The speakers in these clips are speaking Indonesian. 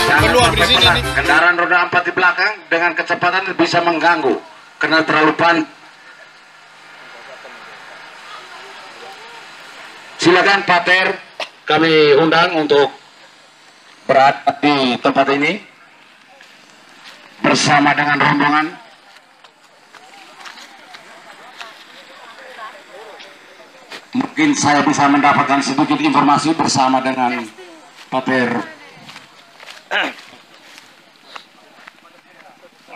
Peluang di sini nih. Kendaraan roda 4 di belakang dengan kecepatan bisa mengganggu karena terlalu panas. Silakan Pater, kami undang untuk berada di tempat ini bersama dengan rombongan. Mungkin saya bisa mendapatkan sedikit informasi bersama dengan Pater.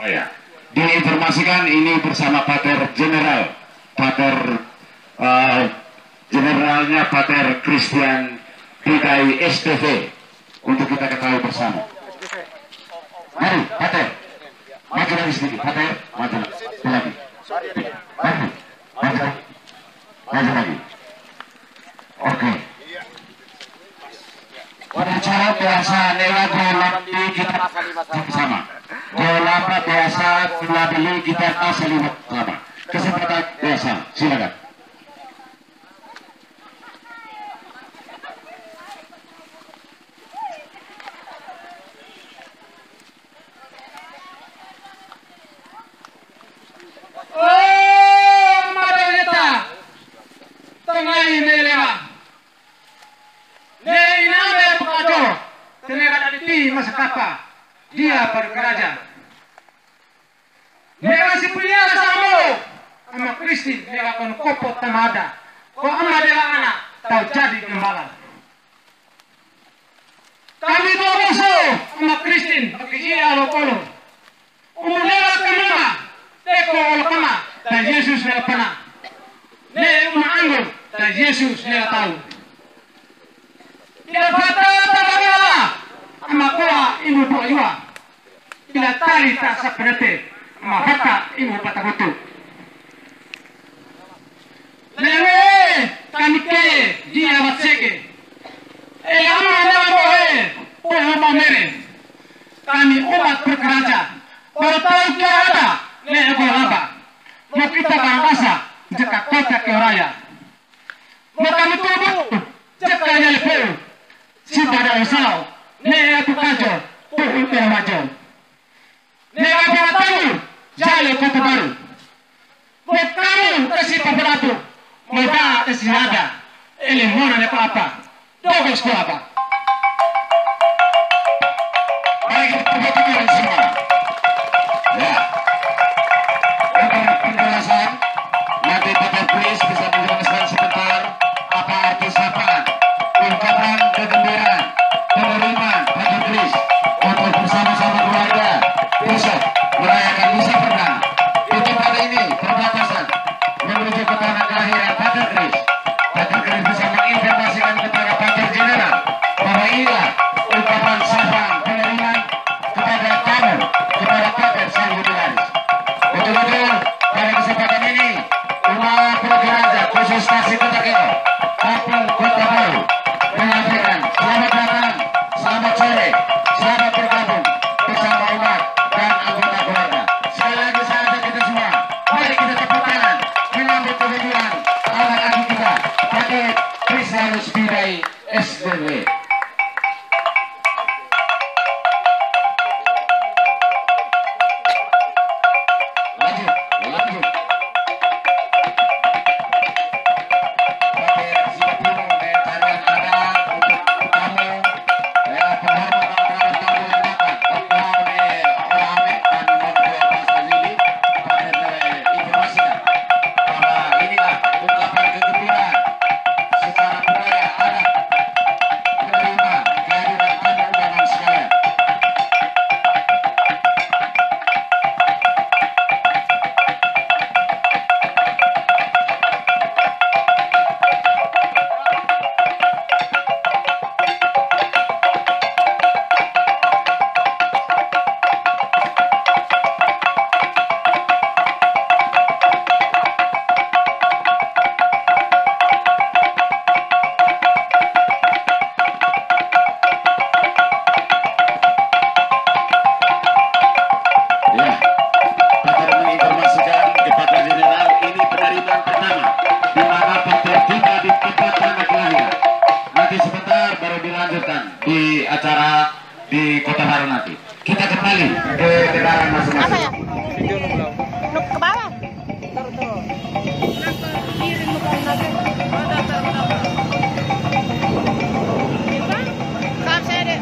Oh ya, diinformasikan ini bersama Pater General, Pater Generalnya Pater Christian PKI STV, untuk kita ketahui bersama. Mari Pater, maju lagi sedikit, Pater, maju lagi, maju lagi. Oke. Pada cara biasa nela golap di kita bersama. Golap biasa gula beli kita asal bersama. Kesempatan biasa, silakan. Oh, Margareta, tengah ini lewat. Neiname pekajo, tenaga dari masa kapa, dia berkeraja. Nega si pria samo, ama Kristi nega kon kopot tamada, ko ama dela anak tahu jadi gembala. Kami doso ama Kristin bagi ia lokolo, umurnya kemana? Teko olokama dan Yesus nela pernah. Ne uma anggur dan Yesus nela tahu. Tidak patah tagala ama koa ibu doiwa. Tidak tali tak sepenete ama hata ibu patah hutu. Lewe kami ke dia watseke. Ama nela bohe poho mamere. Kami umat berkeraja. Kalau tahu kia ada ne golaba. Mau kita bangsa jika kota ke raya. Mau kami tubuh jika nyelpeu. Si pada usau, ne aku kajo, tuh termajo. Ne aku tahu, jale kota baru. Mau kamu kasih pemberatu, mau dah kasih ada. Ini mana ne apa? Dogo sekolah apa? Mari kita berbicara semua. Ya. Untuk penjelasan, nanti Pater Chris bisa menjelaskan sebentar apa arti sapaan, ungkapan kegembiraan, penerimaan Pater Chris untuk bersama-sama keluarga besok merayakan misa perdana di tempat ini perbatasan menuju ke tanah kelahiran Pater Chris. Pater Chris bisa menginformasikan kepada Pater General bahwa inilah ungkapan sapaan penerimaan kepada nanti. Kita kembali ke kendaraan masing-masing. Apa ya? Nuk ke bawah. Kam saya deh.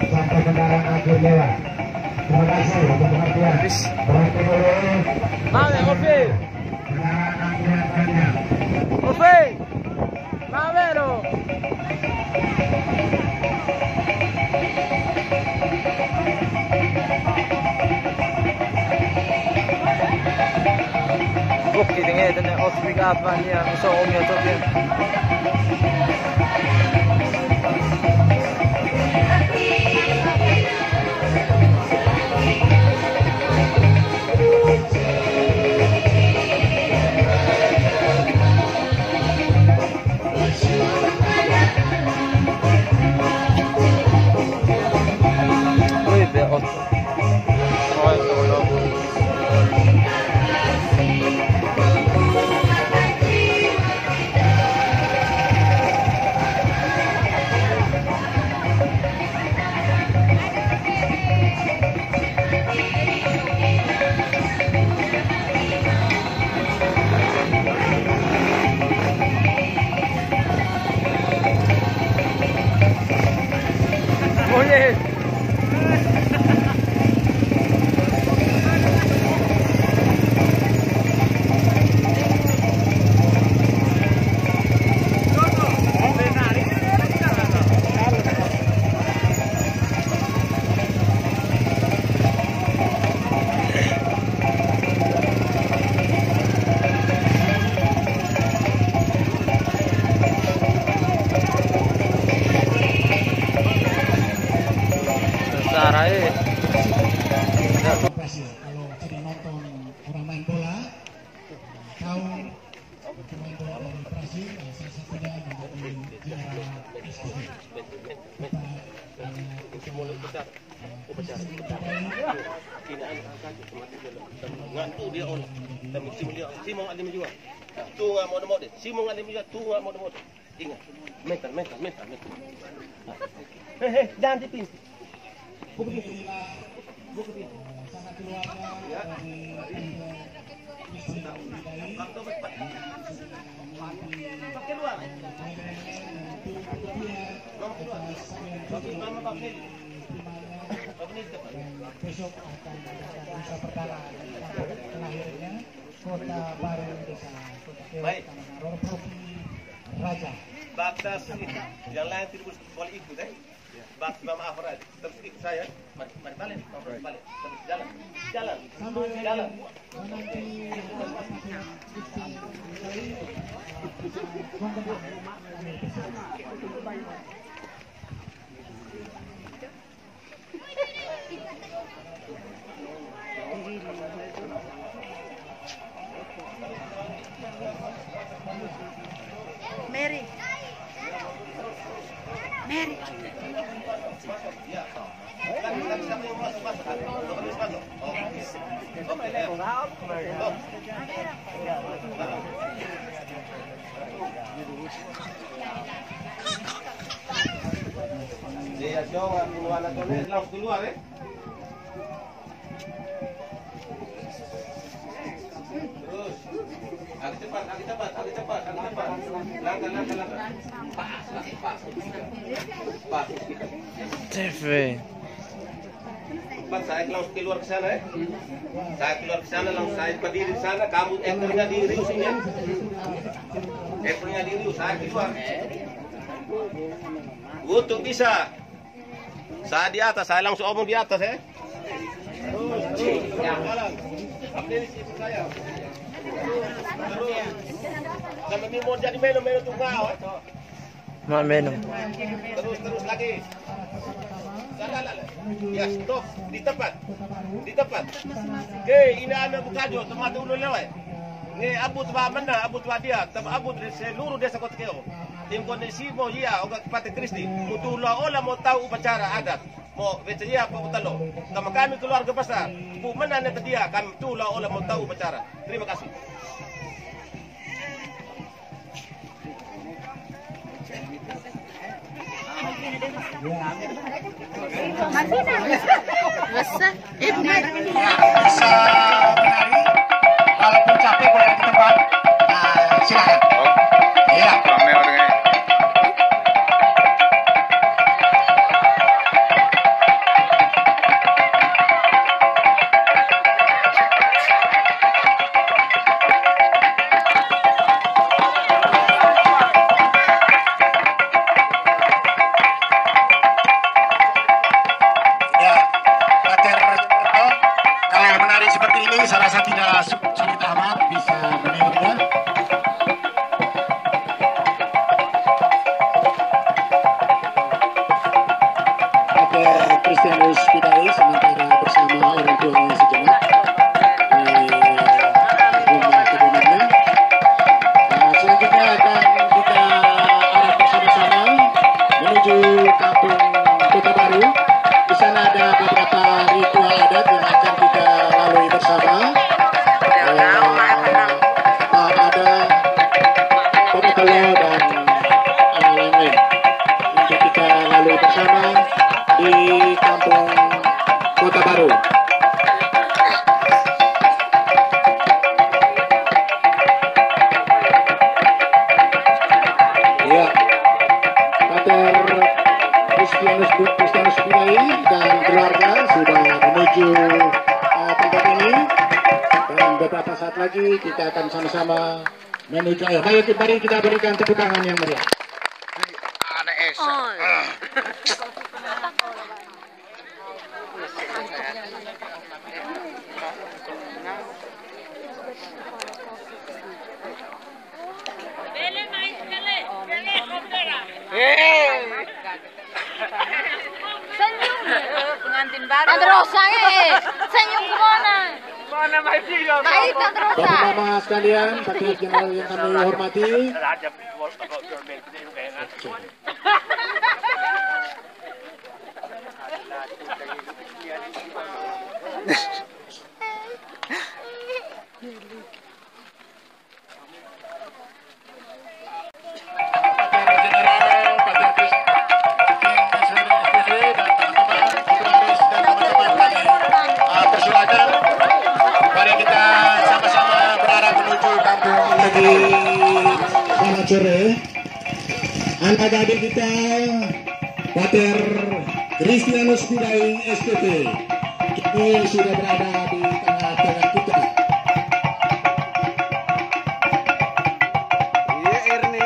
Sampai kendaraan akhir lewat. Terima kasih untuk pengertian. Berhenti dulu. Mana Ovi? Kendaraan akhir banyak. Ovi, Mavero. Bukti dengan den Osvika Vanya, så om jag tar det. Kalau sudah nonton orang main bola, tahu pemain bola dari Brasil, salah satunya menjadi juara SPV. Jangan dipintu. Sangat keluarga dari besok akan bisa perkara lahirnya Kota Baru Desa Kota Kewa Provinsi Raja. Batas yang lain tidak boleh ikut, Batas Mama Afrad, terus ikut saya. Mari balik, balik, terus jalan, jalan, jalan. Mary. Mary. Dia jangan keluar langsung keluar, Terus, agak cepat. Langkah. Pas. TV. Cepat, saya langsung keluar ke sana, Saya keluar ke sana, langsung saya berdiri di sana. Kamu ekornya di riu sini, Ekornya di riu, saya keluar. Untuk bisa. Saya di atas, saya langsung omong di atas, Terus. Jalan. Ambil isi saya. Terus. Kalau ini mau jadi menu tunggal, Mak menu. Terus lagi. Ya, stop di tempat. Di tempat. Okey, ini anak bukajo tempat dulu lewat. Ni abu tua mana, abu tua dia, tapi abu dari seluruh desa Kota Keong. Tim kondisi mo ya, orang Partai Kristi. Mutula olah mau tahu upacara adat. Mau baca ya apa utalo. Kami kami keluarga besar. Bu mana nanti dia, kami tula olah mau tahu upacara. Terima kasih. Bisa menari, walaupun capek boleh di tempat. Silakan. Iya. Saya rasa tidak sulit amat bisa menirunya. Ada Christianus Pidai sementara bersama orang tuanya sejenak di rumah kediamannya. Selanjutnya akan kita arah bersama-sama menuju kampung Kota Baru. Di sana ada beberapa ritual adat yang akan kita lalui bersama. Ada Pokokolo dan lain-lain untuk kita lalui bersama di kampung Kota Baru. Ya, Pater Christianus Pidai dan keluarga sudah menuju tempat ini, dan beberapa saat lagi kita akan sama-sama menuju. Baik, mari kita berikan tepuk tangan yang meriah. Senyum pengantin baru. Tante Rosa senyum kemana? Mana masih dong? Baik Tante Rosa. Bapak-bapak sekalian, Patriark Jenderal yang kami hormati. Selamat sore. Anak adik kita Pater Christianus Pidai SPP ini sudah berada di tengah-tengah kita. Iya Erni.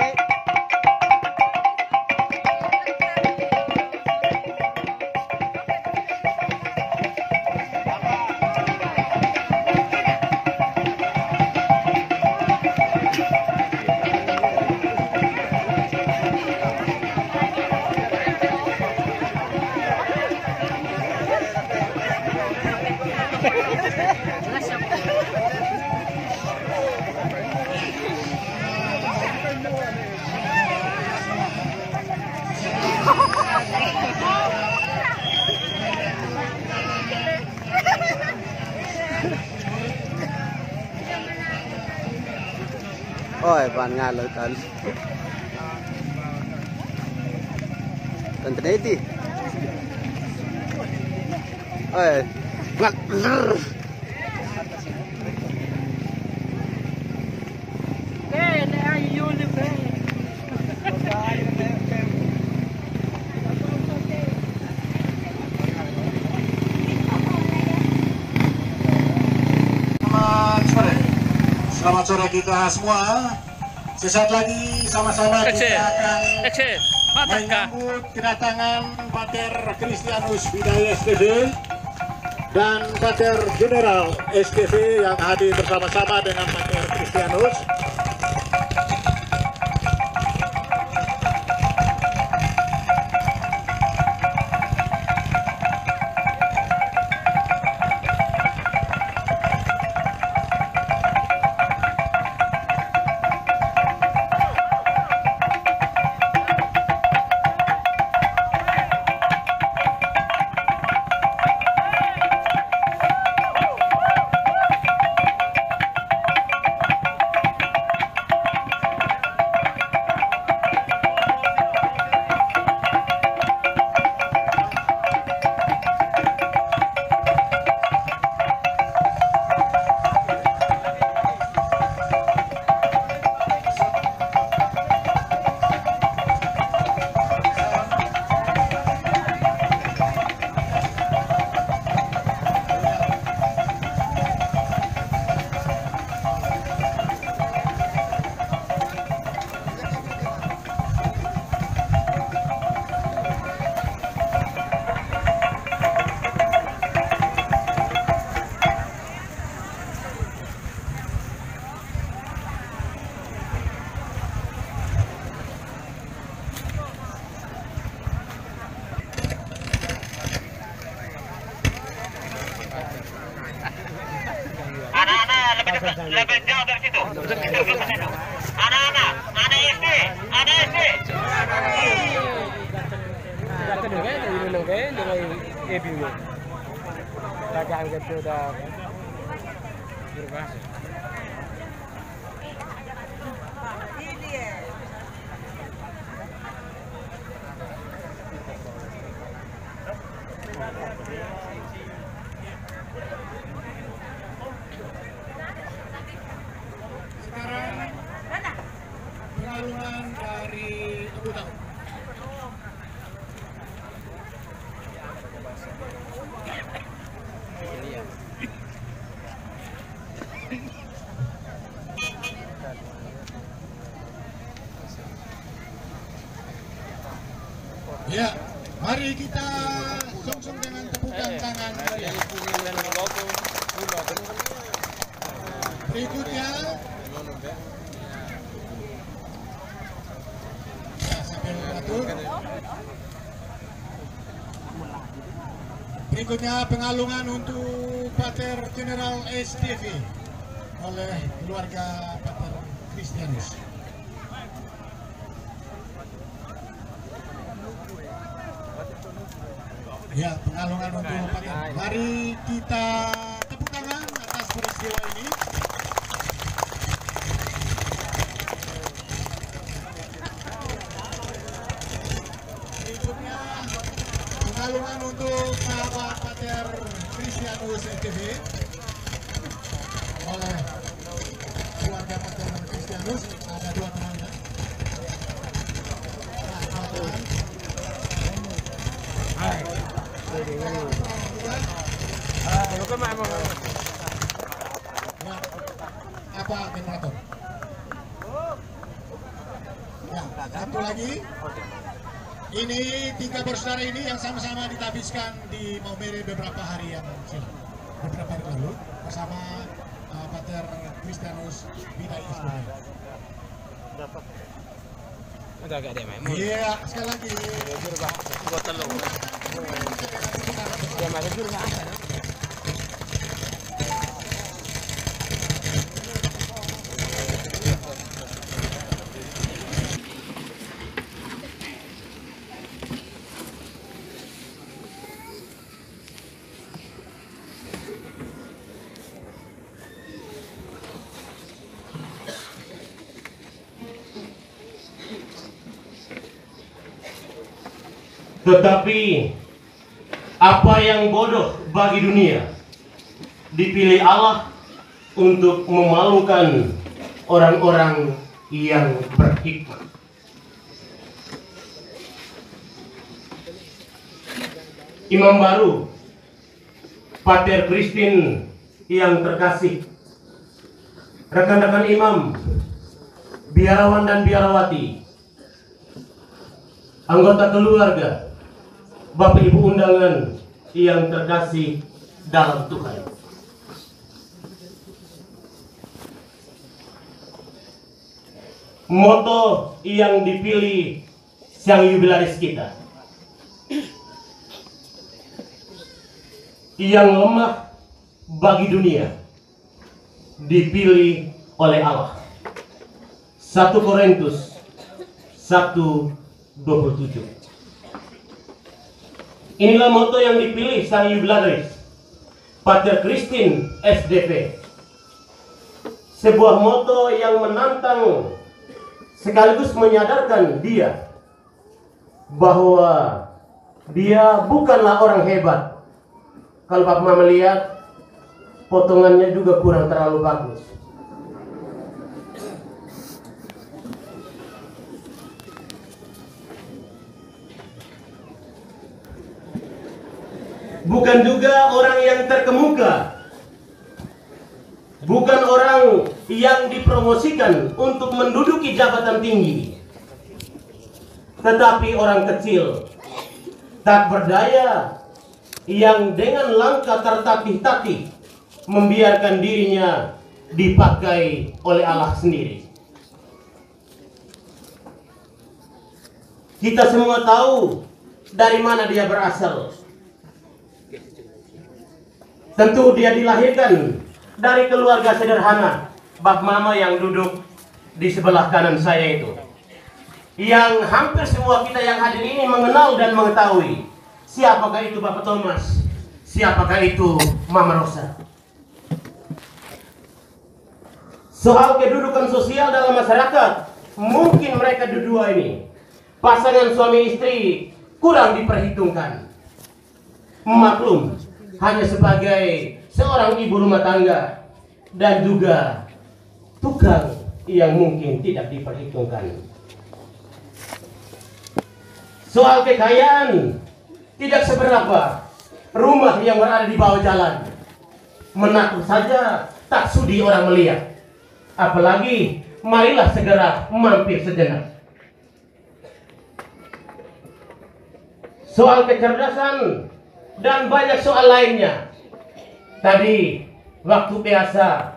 Ôi, bạn ngài lời tấn tấn tấn đi ôi ngặt Selamat sore kita semua. Sesaat lagi sama-sama kita akan menyambut kedatangan Pater Christianus Pidai SPV dan Pater Jenderal SPV yang hadir bersama-sama dengan Pater Christianus. lebih jauh dari situ. Anak-anak, anak SD, anak SD. Sekarang pengalungan dari Abu Tahu. Ya, mari kita sungsung dengan tepukan tangan kalian. Berikutnya, ya, sambil mengatur. Berikutnya pengalungan untuk Pater General SDV oleh keluarga Pater Christianus. Ya, pengalungan untuk Pater. Mari kita tepuk tangan atas peristiwa ini. Berikutnya pengalungan untuk sahabat Pater Christianus SDV oleh keluarga Pater Christianus. Ada dua temannya. Apa generator? Ya, satu lagi. Ini tiga bersaudara ini yang sama-sama ditabiskan di Maumere beberapa hari lalu bersama Pater Christianus Bidai SDV. Agak dia main. Iya, sekali lagi. Buat telur. Dia main jujur nggak ada. Tetapi apa yang bodoh bagi dunia dipilih Allah untuk memalukan orang-orang yang berhikmat. Imam baru Pater Christine yang terkasih, rekan-rekan imam, biarawan dan biarawati, anggota keluarga, Bapak Ibu undangan yang terkasih dalam Tuhan. Moto yang dipilih sang jubilaris kita, yang lemah bagi dunia, dipilih oleh Allah. 1 Korintus 1:27. Inilah moto yang dipilih sang jubilaris Pater Christine SDV. Sebuah moto yang menantang sekaligus menyadarkan dia bahwa dia bukanlah orang hebat. Kalau Pak Mama melihat potongannya juga kurang terlalu bagus. Bukan juga orang yang terkemuka, bukan orang yang dipromosikan untuk menduduki jabatan tinggi, tetapi orang kecil, tak berdaya, yang dengan langkah tertatih-tatih membiarkan dirinya dipakai oleh Allah sendiri. Kita semua tahu dari mana dia berasal. Tentu dia dilahirkan dari keluarga sederhana Bab Mama yang duduk di sebelah kanan saya itu, yang hampir semua kita yang hadir ini mengenal dan mengetahui siapakah itu Bapak Thomas, siapakah itu Mama Rosa. Soal kedudukan sosial dalam masyarakat, mungkin mereka berdua ini, pasangan suami istri, kurang diperhitungkan. Maklum, hanya sebagai seorang ibu rumah tangga dan juga tukang yang mungkin tidak diperhitungkan. Soal kekayaan, tidak seberapa. Rumah yang berada di bawah jalan, menakut saja tak sudi orang melihat. Apalagi marilah segera mampir sejenak. Soal kecerdasan dan banyak soal lainnya. Tadi waktu biasa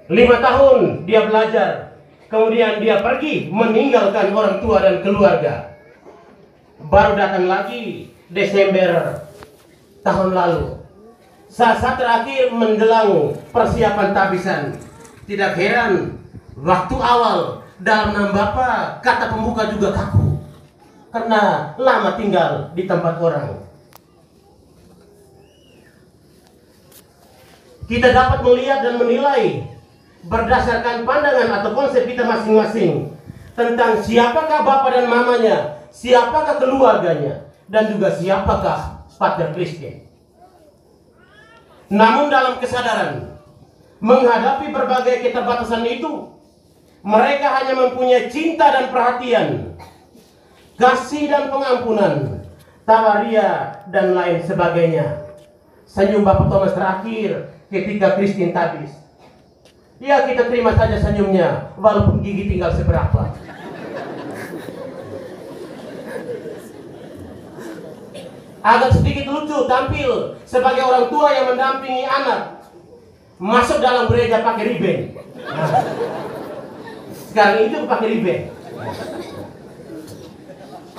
5 tahun dia belajar, kemudian dia pergi meninggalkan orang tua dan keluarga. Baru datang lagi Desember tahun lalu, saat terakhir menjelang persiapan tabisan. Tidak heran waktu awal dalam nama Bapak kata pembuka juga kaku, karena lama tinggal di tempat orang. Kita dapat melihat dan menilai berdasarkan pandangan atau konsep kita masing-masing tentang siapakah Bapak dan Mamanya, siapakah keluarganya, dan juga siapakah Pater Christian. Namun dalam kesadaran menghadapi berbagai keterbatasan itu, mereka hanya mempunyai cinta dan perhatian, kasih dan pengampunan, tawaria dan lain sebagainya. Senyum Bapak Thomas terakhir ketika Christine tabis, ya kita terima saja senyumnya walaupun gigi tinggal seberapa. Agak sedikit lucu tampil sebagai orang tua yang mendampingi anak masuk dalam gereja pakai ribbon. Nah, sekarang itu pakai ribbon.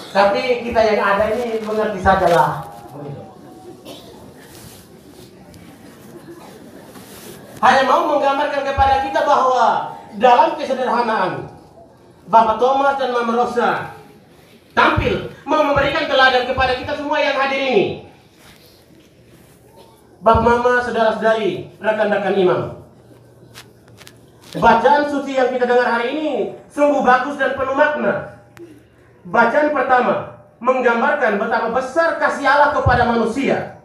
Tapi kita yang ada ini mengerti sajalah. Hanya mau menggambarkan kepada kita bahwa dalam kesederhanaan Bapak Thomas dan Mama Rosa tampil mau memberikan teladan kepada kita semua yang hadir ini. Bapak Mama, saudara-saudari, rekan-rekan imam, bacaan suci yang kita dengar hari ini sungguh bagus dan penuh makna. Bacaan pertama menggambarkan betapa besar kasih Allah kepada manusia,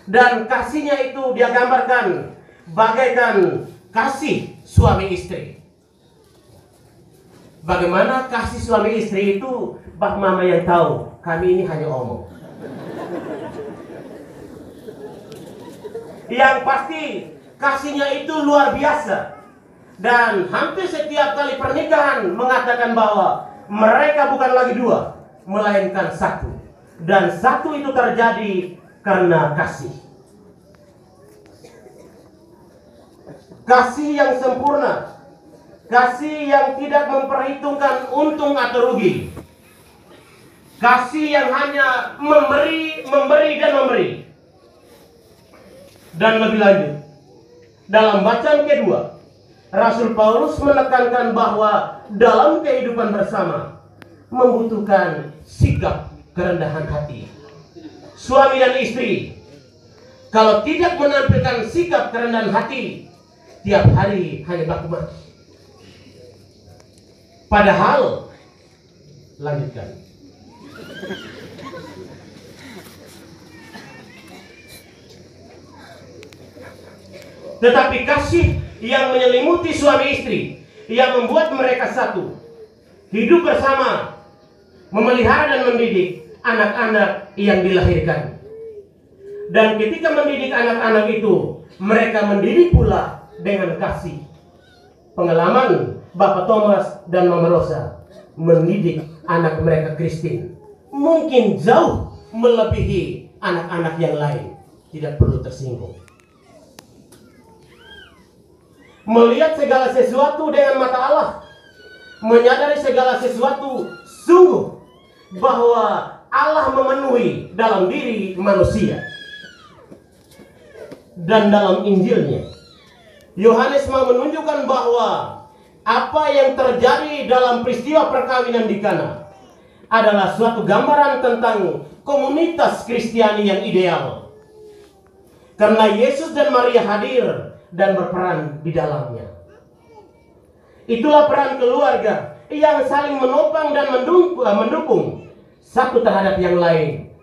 dan kasihnya itu dia gambarkan bagaikan kasih suami istri. Bagaimana kasih suami istri itu, Bak Mama yang tahu. Kami ini hanya omong. Yang pasti kasihnya itu luar biasa. Dan hampir setiap kali pernikahan mengatakan bahwa mereka bukan lagi dua, melainkan satu. Dan satu itu terjadi karena kasih. Kasih yang sempurna, kasih yang tidak memperhitungkan untung atau rugi, kasih yang hanya memberi, memberi dan memberi. Dan lebih lanjut, dalam bacaan kedua, Rasul Paulus menekankan bahwa dalam kehidupan bersama membutuhkan sikap kerendahan hati. Suami dan istri kalau tidak menampilkan sikap kerendahan hati, tiap hari hanya baku mati. Padahal, lanjutkan. Tetapi kasih yang menyelimuti suami istri, yang membuat mereka satu, hidup bersama, memelihara dan mendidik anak-anak yang dilahirkan. Dan ketika mendidik anak-anak itu, mereka mendidik pula dengan kasih. Pengalaman Bapak Thomas dan Mama Rosa mendidik anak mereka Christine mungkin jauh melebihi anak-anak yang lain. Tidak perlu tersinggung. Melihat segala sesuatu dengan mata Allah, menyadari segala sesuatu sungguh bahwa Allah memenuhi dalam diri manusia. Dan dalam Injilnya Yohanes mau menunjukkan bahwa apa yang terjadi dalam peristiwa perkawinan di Kana adalah suatu gambaran tentang komunitas Kristiani yang ideal. Karena Yesus dan Maria hadir dan berperan di dalamnya. Itulah peran keluarga yang saling menopang dan mendukung satu terhadap yang lain.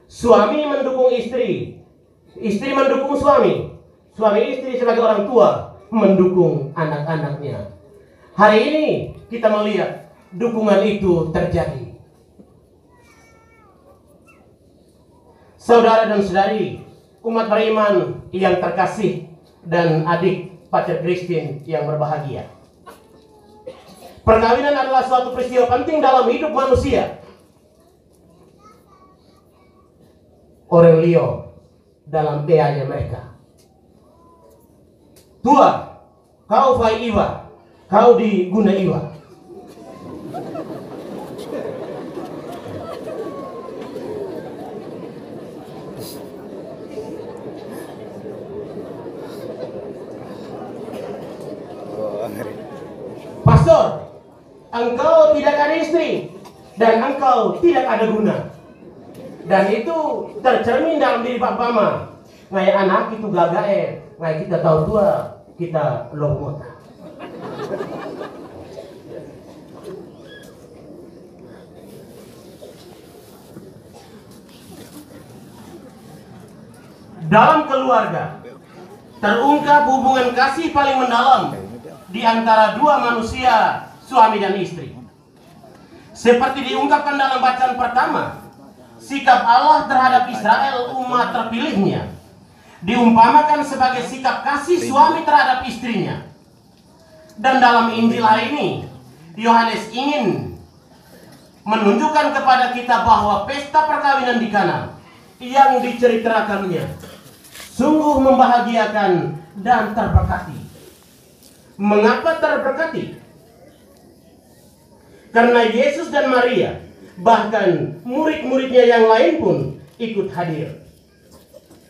Suami mendukung istri, istri mendukung suami, suami istri sebagai orang tua mendukung anak-anaknya. Hari ini kita melihat dukungan itu terjadi. Saudara dan saudari, umat beriman yang terkasih dan adik Pater Christine yang berbahagia. Perkawinan adalah suatu peristiwa penting dalam hidup manusia. Aurelio dalam PA-nya mereka. Tua, kau fai iwa, kau diguna iwa. Pastor, engkau tidak ada istri dan engkau tidak ada guna. Dan itu tercermin dalam diri Pak Pama. Ngai anak itu gagae, ngai kita tahu tua, kita lomota. Dalam keluarga terungkap hubungan kasih paling mendalam di antara dua manusia, suami dan istri. Seperti diungkapkan dalam bacaan pertama, sikap Allah terhadap Israel, umat terpilihnya, diumpamakan sebagai sikap kasih suami terhadap istrinya. Dan dalam Injil hari ini, Yohanes ingin menunjukkan kepada kita bahwa pesta perkawinan di Kana yang diceritakannya sungguh membahagiakan dan terberkati. Mengapa terberkati? Karena Yesus dan Maria, bahkan murid-muridnya yang lain pun ikut hadir.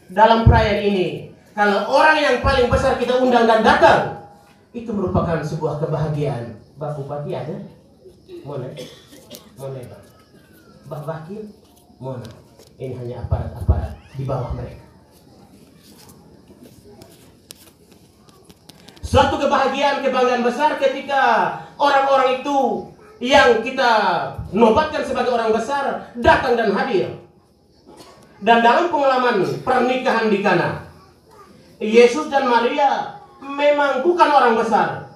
Dalam perayaan ini, kalau orang yang paling besar kita undang dan datang, itu merupakan sebuah kebahagiaan. Pak Bupati ada? Mana? Mana Pak? Pak Wakil? Mana? Ini hanya aparat-aparat di bawah mereka. Suatu kebahagiaan, kebanggaan besar ketika orang-orang itu yang kita nobatkan sebagai orang besar datang dan hadir. Dan dalam pengalaman pernikahan di Kana, Yesus dan Maria memang bukan orang besar,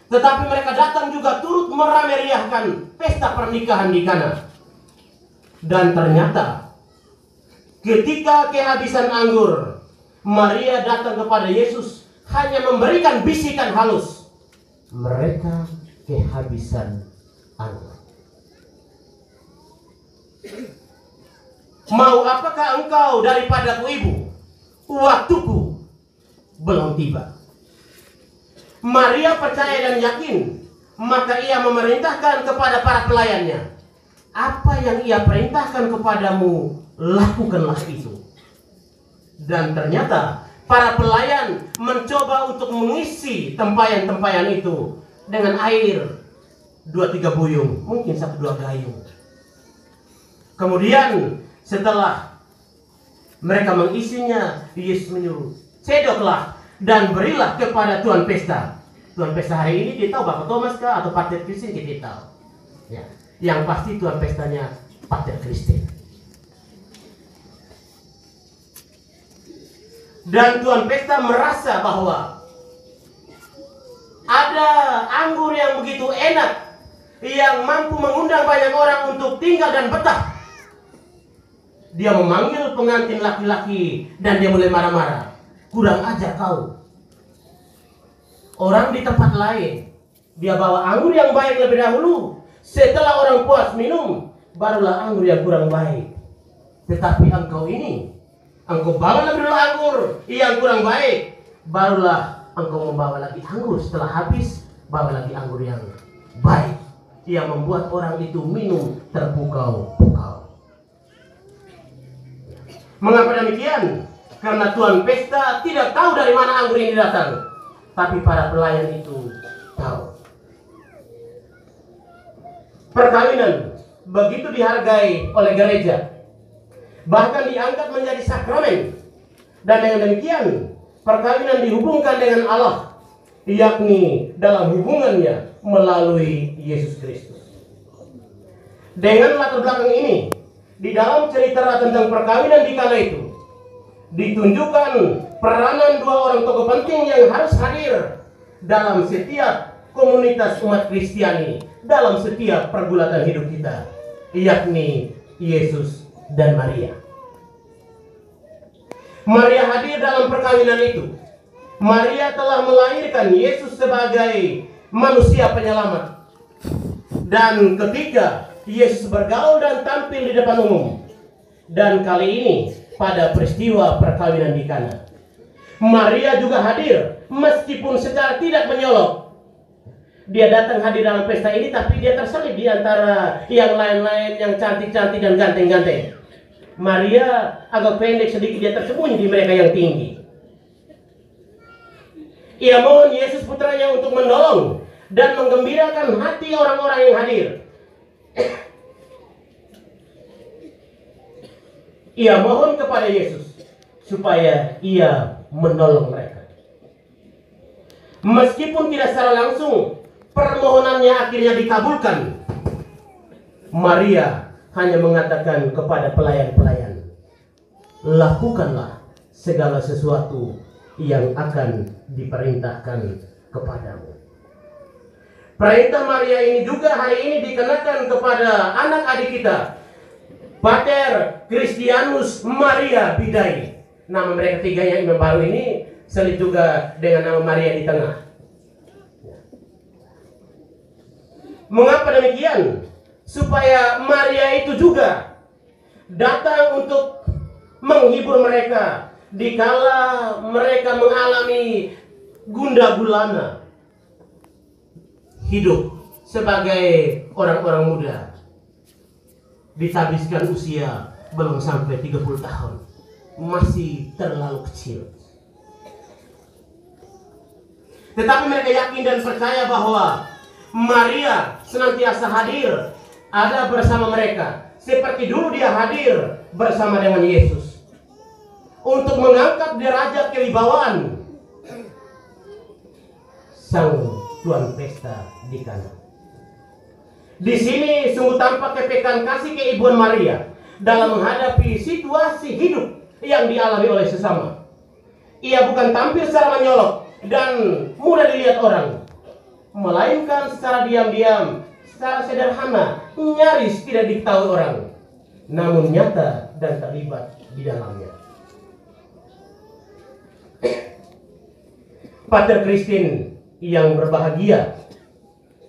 tetapi mereka datang juga turut merameriahkan pesta pernikahan di Kana. Dan ternyata ketika kehabisan anggur, Maria datang kepada Yesus hanya memberikan bisikan halus. Mereka kehabisan anggur. Mau apakah engkau daripadaku ibu? Waktuku belum tiba. Maria percaya dan yakin, maka ia memerintahkan kepada para pelayannya, apa yang ia perintahkan kepadamu, lakukanlah itu. Dan ternyata para pelayan mencoba untuk mengisi tempayan-tempayan itu dengan air 2-3 buyung, mungkin 1-2 gayung. Kemudian setelah mereka mengisinya, Yesus menyuruh, cedoklah dan berilah kepada Tuan Pesta. Tuan Pesta hari ini kita tahu Bapak Thomas kah atau Pater Christine, kita tahu. Ya, yang pasti Tuan Pestanya Pater Christine. Dan Tuan Pesta merasa bahwa ada anggur yang begitu enak, yang mampu mengundang banyak orang untuk tinggal dan betah. Dia memanggil pengantin laki-laki dan dia mulai marah-marah. Kurang ajar kau. Orang di tempat lain, dia bawa anggur yang baik lebih dahulu. Setelah orang puas minum, barulah anggur yang kurang baik. Tetapi engkau ini, engkau bawa lebih dulu anggur yang kurang baik, barulah engkau membawa lagi anggur. Setelah habis, bawa lagi anggur yang baik, yang membuat orang itu minum terpukau-pukau. Mengapa demikian? Karena Tuan Pesta tidak tahu dari mana anggur ini datang. tapi para pelayan itu tahu. Perkawinan begitu dihargai oleh gereja, bahkan diangkat menjadi sakramen. Dan dengan demikian perkawinan dihubungkan dengan Allah, yakni dalam hubungannya melalui Yesus Kristus. Dengan latar belakang ini, di dalam cerita tentang perkawinan di kala itu ditunjukkan peranan dua orang tokoh penting yang harus hadir dalam setiap komunitas umat Kristiani, dalam setiap pergulatan hidup kita, yakni Yesus dan Maria. Maria hadir dalam perkawinan itu. Maria telah melahirkan Yesus sebagai manusia penyelamat. Dan ketika Yesus bergaul dan tampil di depan umum, dan kali ini pada peristiwa perkawinan di Kana, Maria juga hadir meskipun secara tidak menyolok. Dia datang hadir dalam pesta ini, tapi dia terselip di antara yang lain-lain yang cantik-cantik dan ganteng-ganteng. Maria agak pendek sedikit, dia tersembunyi di mereka yang tinggi. Ia mohon Yesus putranya untuk menolong dan menggembirakan hati orang-orang yang hadir. Ia mohon kepada Yesus supaya ia menolong mereka. Meskipun tidak secara langsung permohonannya akhirnya dikabulkan, Maria hanya mengatakan kepada pelayan-pelayan, lakukanlah segala sesuatu yang akan diperintahkan kepadamu. Perintah Maria ini juga hari ini dikenakan kepada anak adik kita, Pater Christianus Maria Bidai. Nama mereka tiga yang imam baru ini selip juga dengan nama Maria di tengah. Mengapa demikian? Supaya Maria itu juga datang untuk menghibur mereka dikala mereka mengalami gundah gulana hidup sebagai orang-orang muda, dihabiskan usia belum sampai 30 tahun, masih terlalu kecil. Tetapi mereka yakin dan percaya bahwa Maria senantiasa hadir, ada bersama mereka, seperti dulu dia hadir bersama dengan Yesus untuk mengangkat derajat kewibawaan sang tuan pesta di Kana. Di sini sungguh tampak kepekaan kasih keibuan Maria dalam menghadapi situasi hidup yang dialami oleh sesama. Ia bukan tampil secara menyolok dan mudah dilihat orang, melainkan secara diam-diam, secara sederhana, nyaris tidak diketahui orang, namun nyata dan terlibat di dalamnya. Pater Christine yang berbahagia,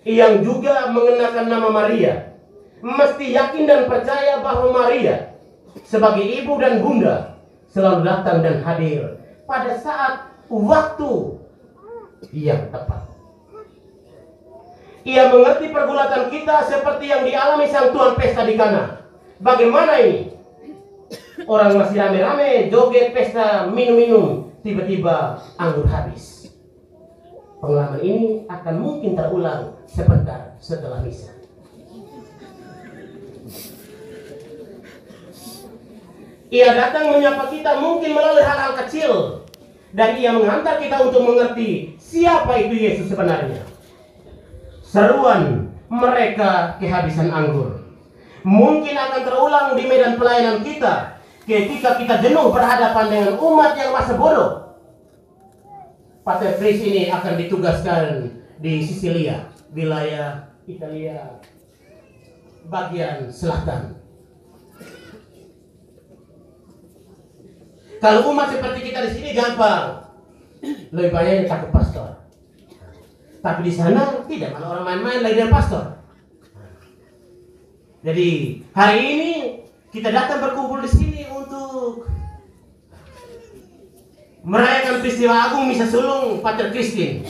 yang juga mengenakan nama Maria, mesti yakin dan percaya bahwa Maria sebagai ibu dan bunda selalu datang dan hadir pada saat waktu yang tepat. Ia mengerti pergulatan kita seperti yang dialami sang tuan pesta di Kana. Bagaimana ini? Orang masih rame-rame joget pesta, minum-minum, tiba-tiba anggur habis. Pengalaman ini akan mungkin terulang sebentar setelah misa. Ia datang menyapa kita mungkin melalui hal-hal kecil, dan ia menghantar kita untuk mengerti siapa itu Yesus sebenarnya. Seruan mereka kehabisan anggur mungkin akan terulang di medan pelayanan kita ketika kita jenuh berhadapan dengan umat yang masa bodoh. Pater Chris ini akan ditugaskan di Sisilia, wilayah Italia bagian selatan. Kalau umat seperti kita di sini gampang, lebih banyak yang takut pastor. Tapi di sana tidak, malah orang main-main lagi dengan pastor. Jadi hari ini kita datang berkumpul di sini untuk merayakan peristiwa agung misa sulung Pater Christine.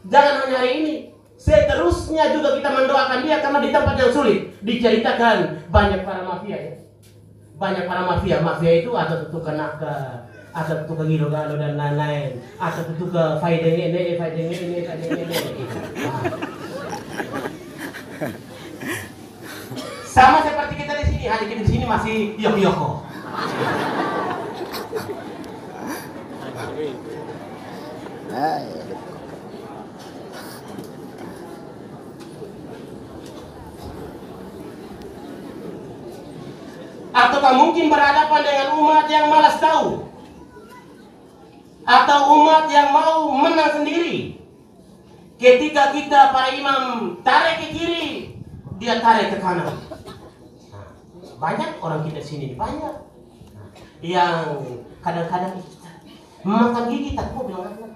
Jangan hanya hari ini, seterusnya juga kita mendoakan dia, karena di tempat yang sulit diceritakan banyak para mafia ya. Banyak para mafia itu atau tukang naka, atau tukang gilo-galo dan lain-lain, atau tukang faedeng ini. Sama seperti kita di sini, hanya kita di sini masih yoko-yoko. Ataukah mungkin berhadapan dengan umat yang malas tahu, atau umat yang mau menang sendiri? Ketika kita para imam tarik ke kiri, dia tarik ke kanan. Banyak orang kita sini, banyak yang kadang-kadang makan gigi tak mau bilang apa.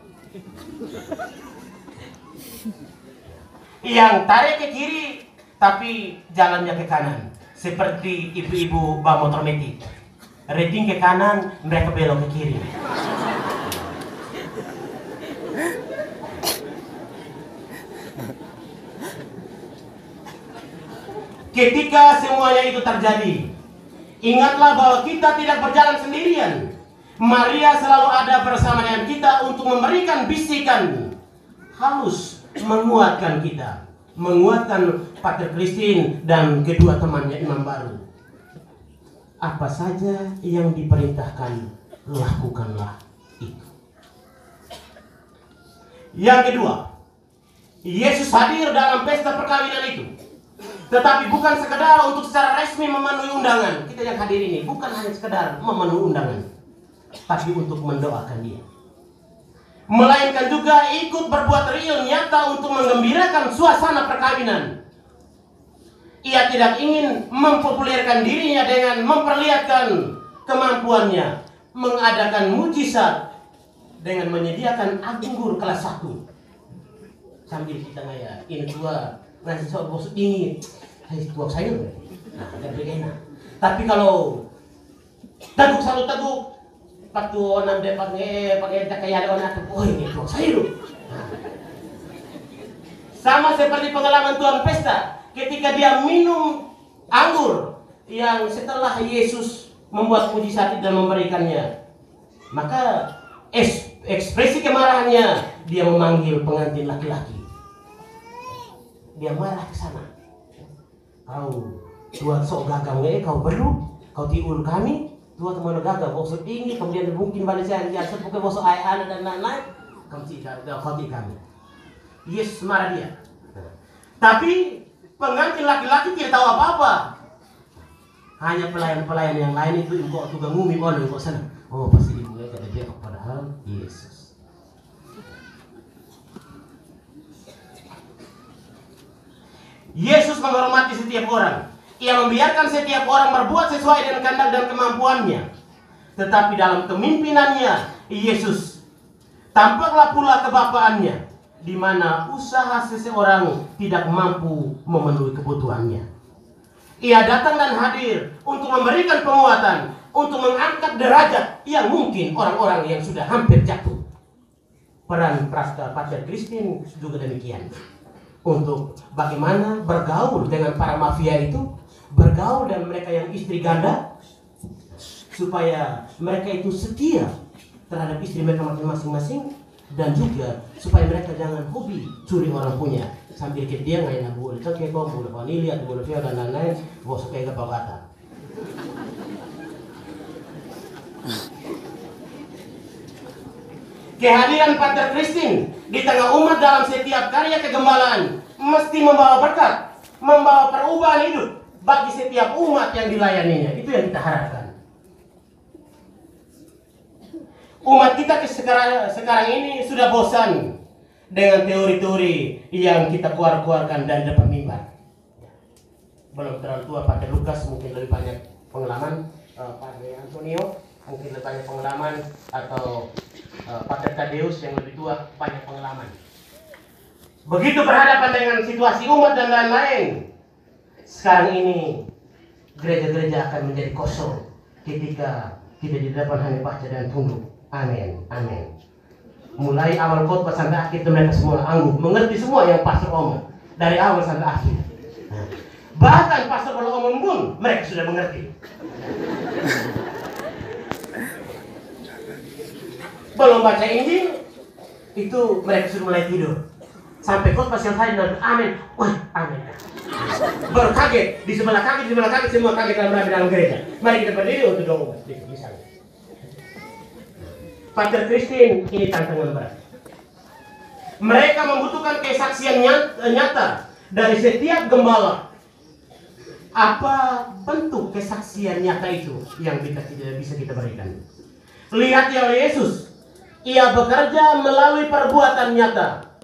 Yang tarik ke kiri tapi jalannya ke kanan, seperti ibu-ibu bawa motor metik, rating ke kanan, mereka belok ke kiri. Ketika semuanya itu terjadi, ingatlah bahwa kita tidak berjalan sendirian. Maria selalu ada bersama dengan kita untuk memberikan bisikan halus, menguatkan kita, menguatkan Pater Christine dan kedua temannya imam baru. Apa saja yang diperintahkan, lakukanlah itu. Yang kedua, Yesus hadir dalam pesta perkawinan itu, tetapi bukan sekedar untuk secara resmi memenuhi undangan. Kita yang hadir ini bukan hanya sekedar memenuhi undangan, tapi untuk mendoakan dia, melainkan juga ikut berbuat real nyata untuk menggembirakan suasana perkawinan. Ia tidak ingin mempopulerkan dirinya dengan memperlihatkan kemampuannya, mengadakan mujizat dengan menyediakan anggur kelas 1 sambil kita ngaya ini tua ngasih soal bosok dingin, tuak sayur, nah lebih enak. Tapi kalau teguk selalu teguk, patu nam de pakai cakaya ada orang, oh ini tuak sayur. Sama seperti pengalaman Tuhan pesta, ketika dia minum anggur yang setelah Yesus membuat mujizat dan memberikannya, maka ekspresi kemarahannya, dia memanggil pengantin laki-laki. Dia marah ke sana. Kau tua sok gagal kau perlu, kau tiul kami, tua teman gagal, bosok tinggi, kemudian mungkin balik saya dia sepuke bosok ayah dan lain-lain, kau tidak kami. Yesus marah dia. Tapi pengantin laki-laki tidak tahu apa-apa. Hanya pelayan-pelayan yang lain itu kok tukang ngumi orang kok sana. Oh pasti ibu kita dia padahal Yesus. Yesus menghormati setiap orang. Ia membiarkan setiap orang berbuat sesuai dengan kehendak dan kemampuannya. Tetapi dalam kemimpinannya, Yesus tampaklah pula kebapaannya, di mana usaha seseorang tidak mampu memenuhi kebutuhannya. Ia datang dan hadir untuk memberikan penguatan, untuk mengangkat derajat yang mungkin orang-orang yang sudah hampir jatuh. Peran Pater Christine juga demikian. Untuk bagaimana bergaul dengan para mafia itu, bergaul dengan mereka yang istri ganda, supaya mereka itu setia terhadap istri mereka masing-masing, dan juga supaya mereka jangan hobi curi orang punya sambil dia ngain boleh cokek kok boleh vanili atau boleh via dan lain-lain bos kayak apa kata. Kehadiran Pater Christine di tengah umat dalam setiap karya kegembalaan mesti membawa berkat, membawa perubahan hidup bagi setiap umat yang dilayaninya. Itu yang kita harapkan. Umat kita sekarang ini sudah bosan dengan teori-teori yang kita keluarkan dari depan mimbar. Belum terlalu tua, Pater Lukas mungkin lebih banyak pengalaman, Pater Antonio mungkin lebih banyak pengalaman, atau Pater Tadeus yang lebih tua banyak pengalaman. Begitu berhadapan dengan situasi umat dan lain-lain, sekarang ini gereja-gereja akan menjadi kosong ketika kita di depan hanya baca dan tunduk. Amin, amin. Mulai awal khotbah sampai akhir mereka semua anggup, mengerti semua yang pastor omong dari awal sampai akhir. Bahkan pastor kalau omong pun mereka sudah mengerti. belum baca Injil, itu mereka sudah mulai tidur. Sampai khotbah selesai dan amin. Wah, amin. Baru kaget, di sebelah kaget, semua kaget dalam gereja. Mari kita berdiri untuk doa misalnya. Pater Christine, ini tantangan berat. Mereka membutuhkan kesaksian nyata dari setiap gembala. Apa bentuk kesaksian nyata itu yang bisa kita berikan? Lihat ya Yesus, Ia bekerja melalui perbuatan nyata.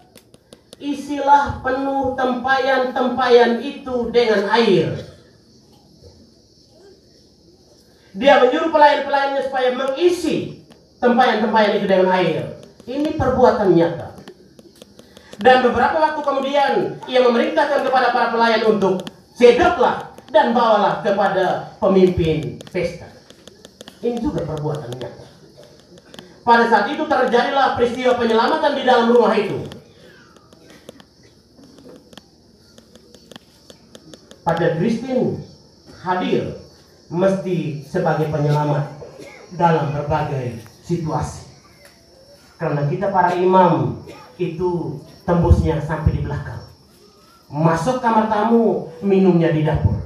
Isilah penuh tempayan-tempayan itu dengan air. Dia menyuruh pelayan-pelayannya supaya mengisi tempayan-tempayan itu dengan air. Ini perbuatan nyata. Dan beberapa waktu kemudian ia memerintahkan kepada para pelayan untuk sedaplah dan bawalah kepada pemimpin pesta. Ini juga perbuatan nyata. Pada saat itu terjadilah peristiwa penyelamatan di dalam rumah itu. Pater Christine hadir mesti sebagai penyelamat dalam berbagai situasi. Karena kita para imam itu tembusnya sampai di belakang. Masuk kamar tamu, minumnya di dapur.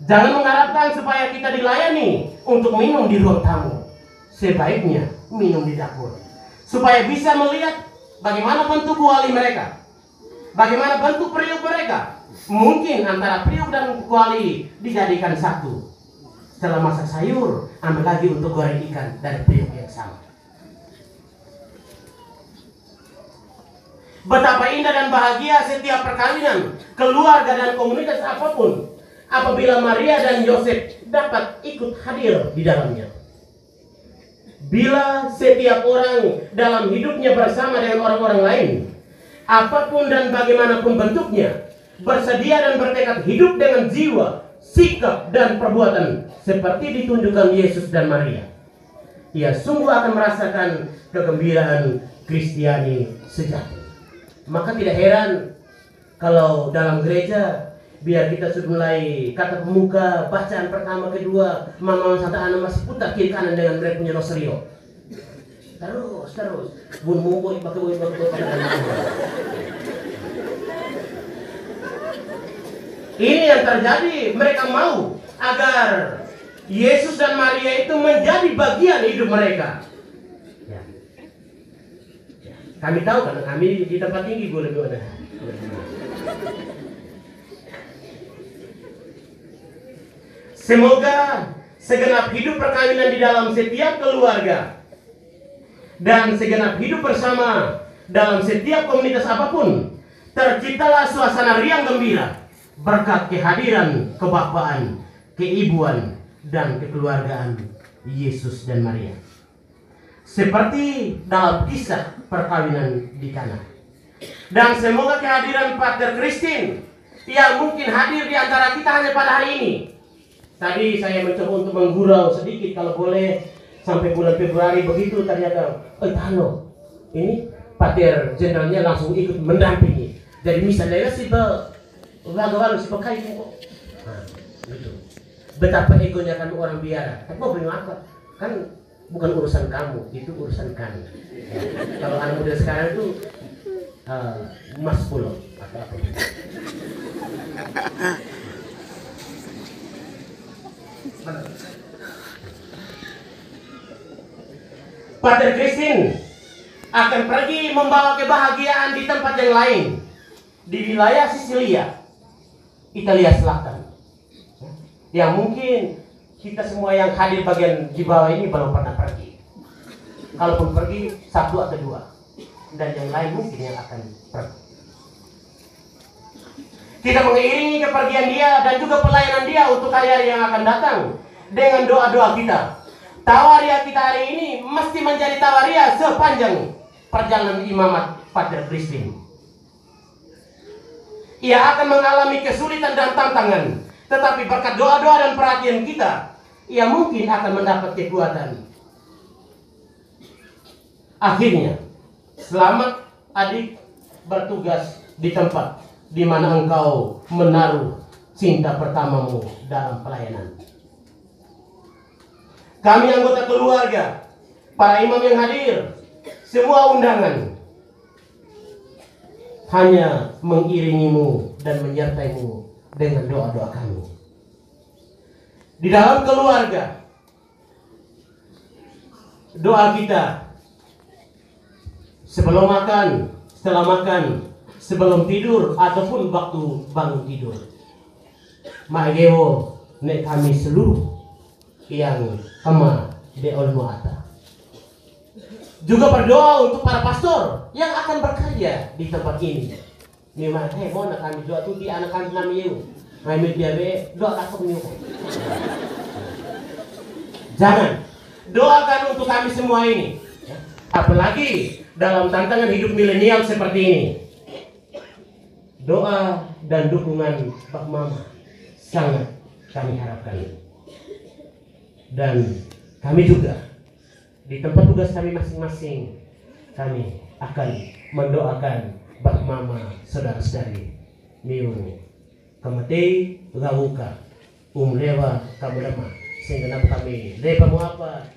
Jangan mengharapkan supaya kita dilayani untuk minum di ruang tamu. Sebaiknya minum di dapur. Supaya bisa melihat bagaimana bentuk kuali mereka. Bagaimana bentuk periuk mereka. Mungkin antara periuk dan kuali dijadikan satu. Setelah masak sayur, ambil lagi untuk goreng ikan dari periuk yang sama. Betapa indah dan bahagia setiap perkawinan, keluarga dan komunitas apapun, apabila Maria dan Yosef dapat ikut hadir di dalamnya. Bila setiap orang dalam hidupnya bersama dengan orang-orang lain, apapun dan bagaimanapun bentuknya, bersedia dan bertekad hidup dengan jiwa, sikap dan perbuatan seperti ditunjukkan Yesus dan Maria, ia sungguh akan merasakan kegembiraan Kristiani sejati. Maka tidak heran kalau dalam gereja, biar kita sudah mulai kata pemuka, bacaan pertama, kedua, Mama Santa Ana masih putar kiri kanan dengan mereka punya rosario. Terus, bun pakai Ini yang terjadi. Mereka mau agar Yesus dan Maria itu menjadi bagian hidup mereka. Ya. Kami tahu karena kami di tempat tinggi boleh gimana. Semoga segenap hidup perkawinan di dalam setiap keluarga dan segenap hidup bersama dalam setiap komunitas apapun terciptalah suasana riang gembira berkat kehadiran kebapaan, keibuan, dan kekeluargaan Yesus dan Maria. Seperti dalam kisah perkawinan di Kana. Dan semoga kehadiran Pater Christine yang mungkin hadir di antara kita hanya pada hari ini. Tadi saya mencoba untuk menggurau sedikit kalau boleh sampai bulan Februari begitu ternyata ini Pater Jenderalnya langsung ikut mendampingi. Jadi misalnya si Wagawalu si pakai kok. Gitu. Betapa egonya kan orang biara. Tapi mau beli apa? Kan bukan urusan kamu, itu urusan kami. Ya. Kalau anak muda sekarang itu Mas Pulau atau apa? Pater Christine akan pergi membawa kebahagiaan di tempat yang lain, di wilayah Sisilia, Italia Selatan. Yang mungkin kita semua yang hadir bagian di bawah ini belum pernah pergi. Kalaupun pergi, satu atau dua. Dan yang lain mungkin yang akan pergi. Kita mengiringi kepergian dia dan juga pelayanan dia untuk hari-hari yang akan datang. Dengan doa-doa kita. Tawaria kita hari ini mesti menjadi tawaria sepanjang perjalanan imamat Pater Christine. Ia akan mengalami kesulitan dan tantangan. Tetapi berkat doa-doa dan perhatian kita, ia mungkin akan mendapat kekuatan. Akhirnya, selamat adik bertugas di tempat di mana engkau menaruh cinta pertamamu dalam pelayanan. Kami anggota keluarga para imam yang hadir, semua undangan hanya mengiringimu dan menyertaimu dengan doa-doa kami. Di dalam keluarga, doa kita sebelum makan, setelah makan, sebelum tidur ataupun waktu bangun tidur. Maegewo nek kami seluruh yang kama de olmo ata. Juga berdoa untuk para pastor yang akan berkarya di tempat ini. Memang mau nak kami doa tu di anak kami nami you. Mai media be doa takut you. Jangan doakan untuk kami semua ini. Apalagi dalam tantangan hidup milenial seperti ini. Doa dan dukungan Pak Mama sangat kami harapkan. Dan kami juga di tempat tugas kami masing-masing, kami akan mendoakan Pak Mama saudara-saudari miu kamatei gawuka lewa kamu sehingga kami lepa mau apa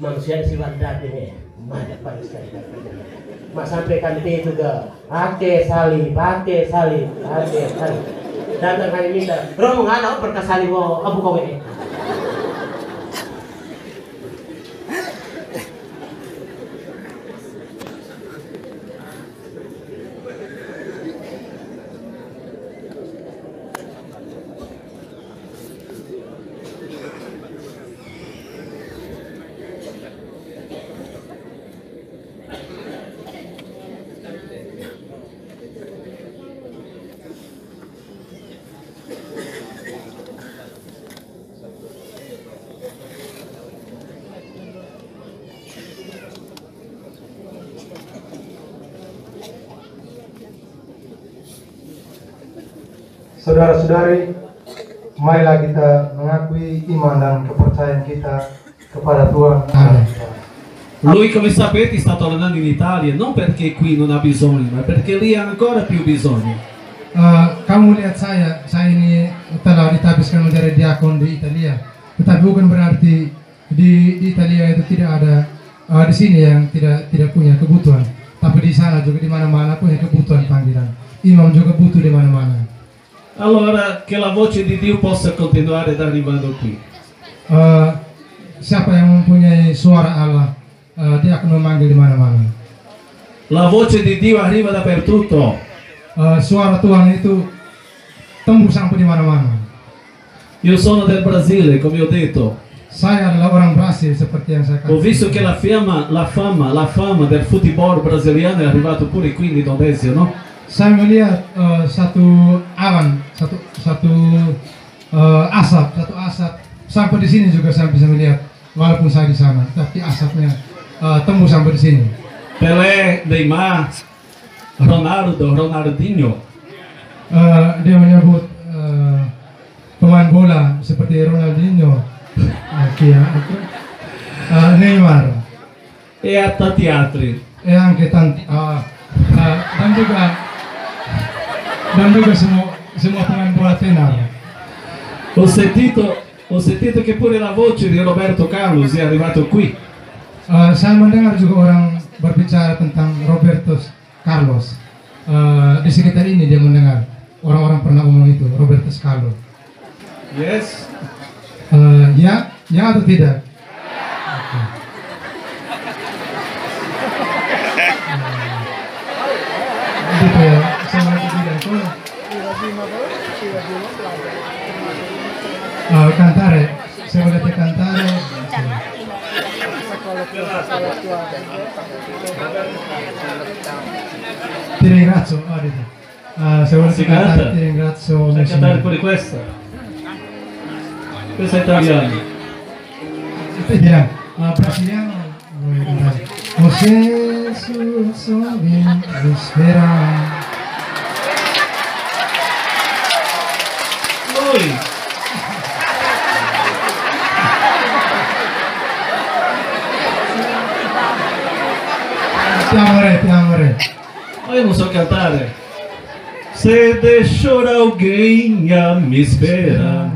manusia si wadah ini banyak sekali. Mak sampai kami juga ake sali. Dan kami minta romo ngana berkasali wo abu kowe. Saudara-saudari, marilah kita mengakui iman dan kepercayaan kita kepada Tuhan. Lui, come sapete, sta tornando in Italia non perché qui non ha bisogno, ma perché lì ha ancora più bisogno. Kamu lihat saya ini telah ditabiskan menjadi diakon di Italia, tetapi bukan berarti di Italia itu tidak ada di sini yang tidak punya kebutuhan, tapi di sana juga di mana-mana punya kebutuhan panggilan. Imam juga butuh di mana-mana. Allora, che la voce di Dio possa continuare ad arrivando qui. Siapa yang mempunyai suara Allah, dia akan memanggil di mana-mana. La voce di Dio arriva dappertutto. Suara Tuhan itu tembus sampai di mana-mana. Io sono del Brasile, come ho detto. Saya adalah orang Brasil seperti yang saya katakan. Ho visto che la fama del football brasiliano è arrivato pure qui in Indonesia, no? Saya melihat satu asap sampai di sini juga saya bisa melihat, walaupun saya di sana, tapi asapnya tembus sampai di sini. Pelé, Neymar, Ronaldinho. Dia menyebut pemain bola seperti Ronaldinho, Neymar, e a tanti altri. E anche tanti, dan juga semua pemain bola tenar. Ho sentito che pure la voce di Roberto Carlos è arrivato qui. Saya mendengar juga orang berbicara tentang Roberto Carlos. Di sekitar ini dia mendengar orang-orang pernah ngomong itu, Roberto Carlos. Yes. Ya atau tidak? Gitu ya, saya tidak tahu. Cantare, se volete cantare. Ti ringrazio, se volete cantare ti ringrazio. Vuoi cantare pure questa? Questa è italiana. Italiano, brasiliano. Você soube esperar. Lui. Ti amore. Ma io non so cantare. Se deixou alguém a me esperar.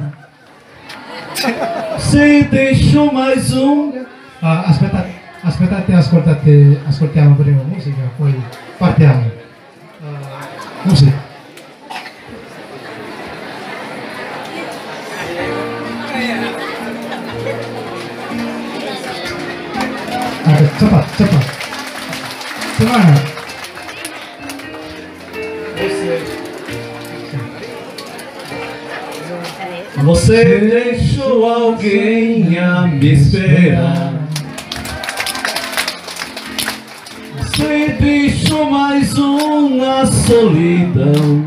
Se deixou mais um. Aspetta aspettate, ascoltiamo prima musica, poi partiamo. Musica. Cepat. Semangat. Você deixou alguém a me esperar. Você deixou mais uma solidão.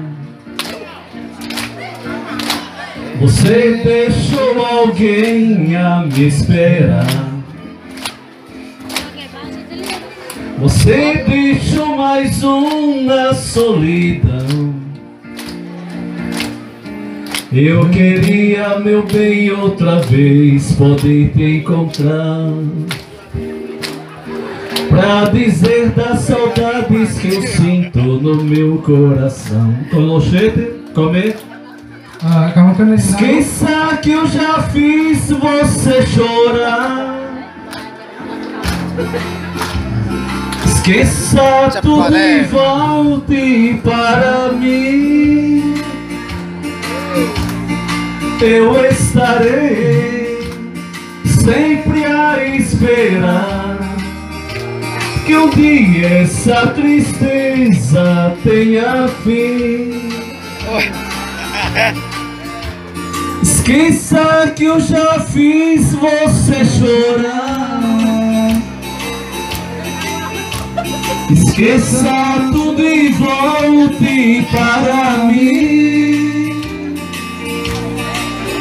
Você deixou alguém a me esperar. Você deixou mais uma solidão. Eu queria, meu bem, outra vez poder te encontrar, pra dizer das saudades que eu sinto no meu coração. Conoscete? Come? Esqueça que eu já fiz você chorar. Esqueça tudo e volte para mim. Eu estarei sempre a esperar que um dia essa tristeza tenha fim. Esqueça que eu já fiz você chorar. Esqueça tudo e volte para mim.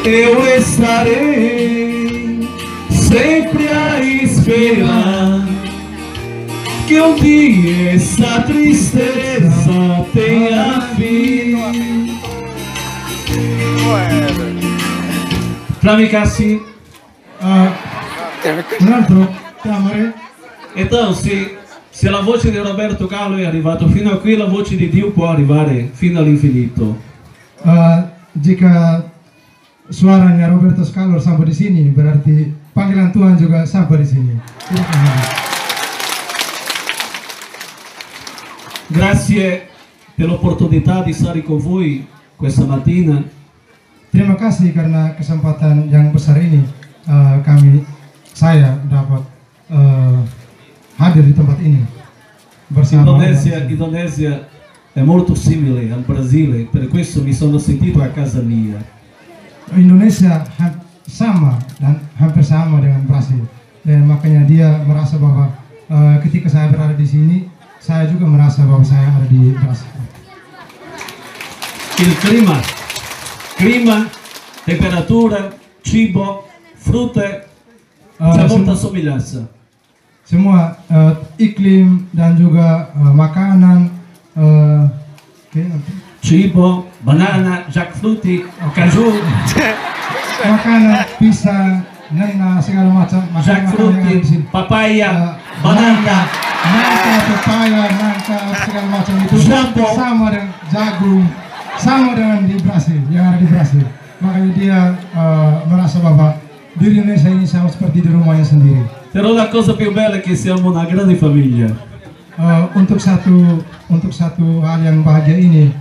Eu estarei sempre a esperar que um dia essa tristeza tenha fim. Pra assim. Então, se la voce di Roberto Carlo è arrivata fino a qui, la voce di Dio può arrivare fino all'infinito. Jika suaranya Roberto Carlo sampai di sini, berarti panggilan Tuhan juga sampai di sini. Grazie per l'opportunità di stare con voi questa mattina. Terima kasih karena kesempatan yang besar ini saya dapat hadir di tempat ini bersama. Indonesia è molto simile al Brasile, per questo mi sono sentito a casa mia. Indonesia sama dan hampir sama dengan Brasil, dan makanya dia merasa bahwa ketika saya berada di sini, saya juga merasa bahwa saya ada di Brasil. Il clima, temperatura, cibo, frutte, c'è molta somiglianza. Semua iklim dan juga makanan, cibo, banana, jackfrutti, caju, makanan, pisang, nana, segala macam jackfrutti, papaya, banana, nangka, papaya, nangka, segala macam itu sama dengan jagung, sama dengan di Brasil, yang ada di Brasil. Makanya dia merasa bahwa di Indonesia ini sama seperti di rumahnya sendiri. Però la cosa più bella è che siamo una grande famiglia. Untuk satu hal yang bahagia ini,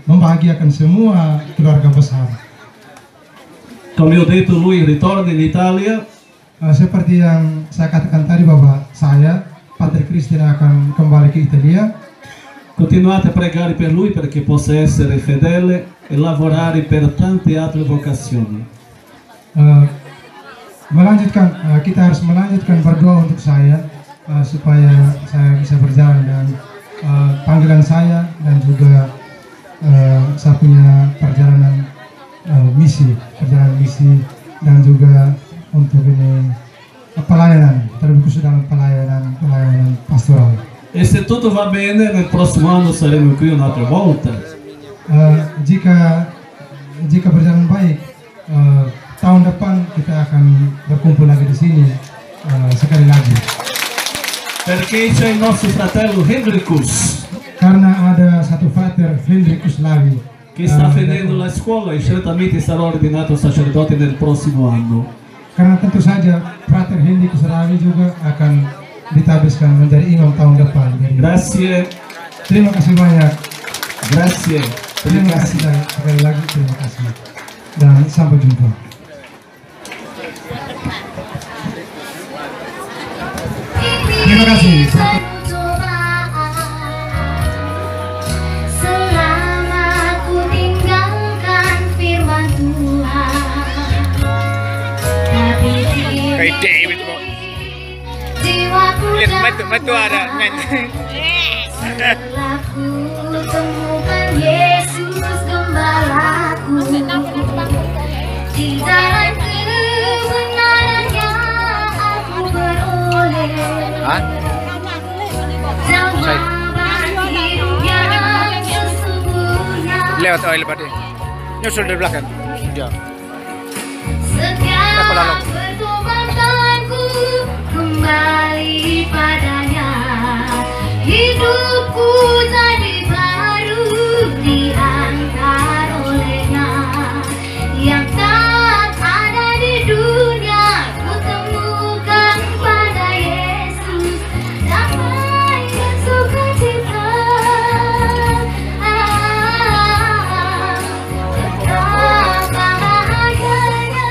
membahagiakan semua keluarga besar. Come ho detto, lui ritorna in Italia. Seperti yang saya katakan tadi bahwa saya, Pater Christian, akan kembali ke Italia. Continuate a pregare per lui perché possa essere fedele e lavorare per tante altre vocazioni. Kita harus melanjutkan berdoa untuk saya supaya saya bisa berjalan dengan panggilan saya dan juga saya punya perjalanan misi dan juga untuk ini pelayanan, terlebih khusus dalam pelayanan pastoral. E se tutto va bene, nel prossimo anno saremo qui un'altra volta. Jika berjalan baik, tahun depan kita akan berkumpul lagi di sini sekali lagi. Perché c'è il nostro fratello Hendrikus. Karena ada satu frater Hendrikus lagi che sta finendo la scuola e certamente sarà ordinato sacerdote nel prossimo anno. karena tentu saja Frater Hendy Kusarawi juga akan ditabiskan menjadi imam tahun depan. Jadi, Grazie. terima kasih banyak. Grazie. Terima kasih sekali lagi, terima kasih. Dan sampai jumpa. Terima kasih. Selama ku tinggalkan firman Tuhan, tapi jiwaku ada setelah ku temukan Yesus Gembalaku di jalan kebenaran yang aku beroleh. Jawaban hidup yang sesungguhnya. Lewat oil padi. Nyusul dari belakang. Ya. Setiap pertobatanku kembali padanya, hidupku jadi baru diantar olehnya. Yang tak ada di dunia ku temukan pada Yesus, damai dan sukacita. Betapa bahagianya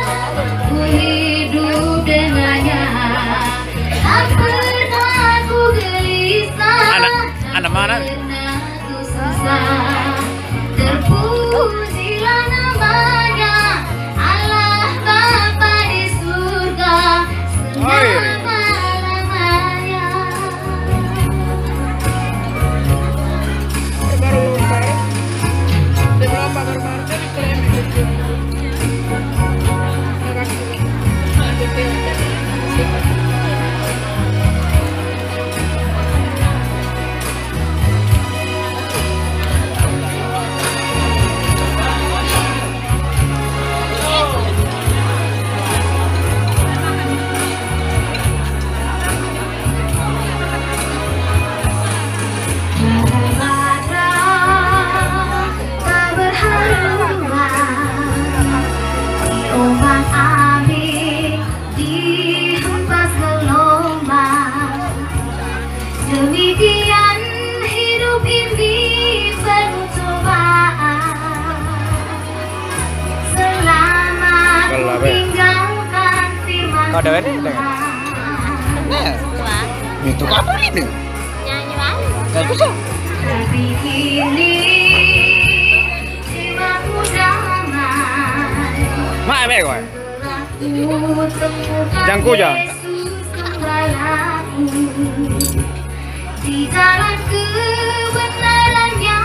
ku hidup dengannya, tak pernah ku gelisah, Anak mana? pernah ku susah. Terpujilah namanya, Allah Bapa di surga selama-lamanya. Tak berhaluan, diombang ambing, dihempas gelombang. Demikian hidup ini penuh cobaan. Selama ku tinggalkan firman Kau ada ini? Tuhan. Itu kamu ini. Nyanyi lagi. Gak bisa. Hari ini jiwaku damai. Mak ame kau. Jangku jangan. Yesus Gembalaku di jalan kebenaran yang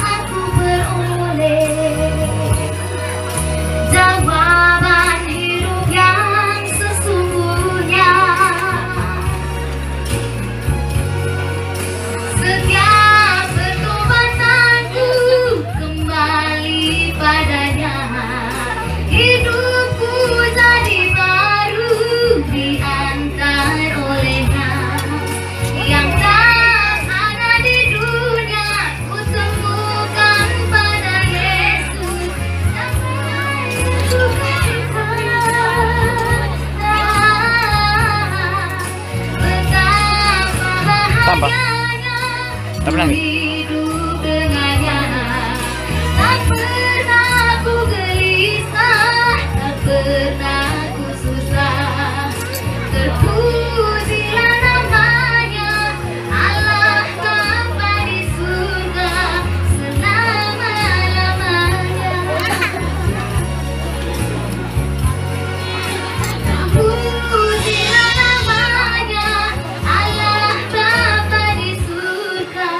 aku beroleh. Jawaban hidup yang sesungguhnya. Setiap pertobatanku kembali padanya, hidupku jadi baru diantar olehnya. Yang tak ada di dunia ku temukan pada Yesus, damai dan sukacita. Betapa bahagianya hidup dengannya, tak pernah ku gelisah, tak pernah ku susah. Terpujilah namanya, Allah Bapa di surga selama-lamanya. Terpujilah namanya, Allah Bapa di surga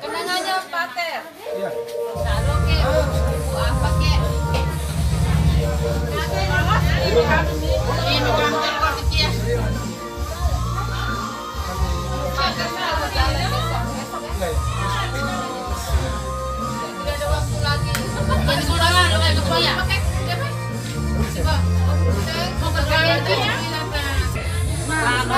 Kenangannya pater. Iya. Taruh ke apa ke? Ini kan kecil. Tidak ada waktu lagi. Ini sudah ada kepala. Mau bergaya ya? Mama,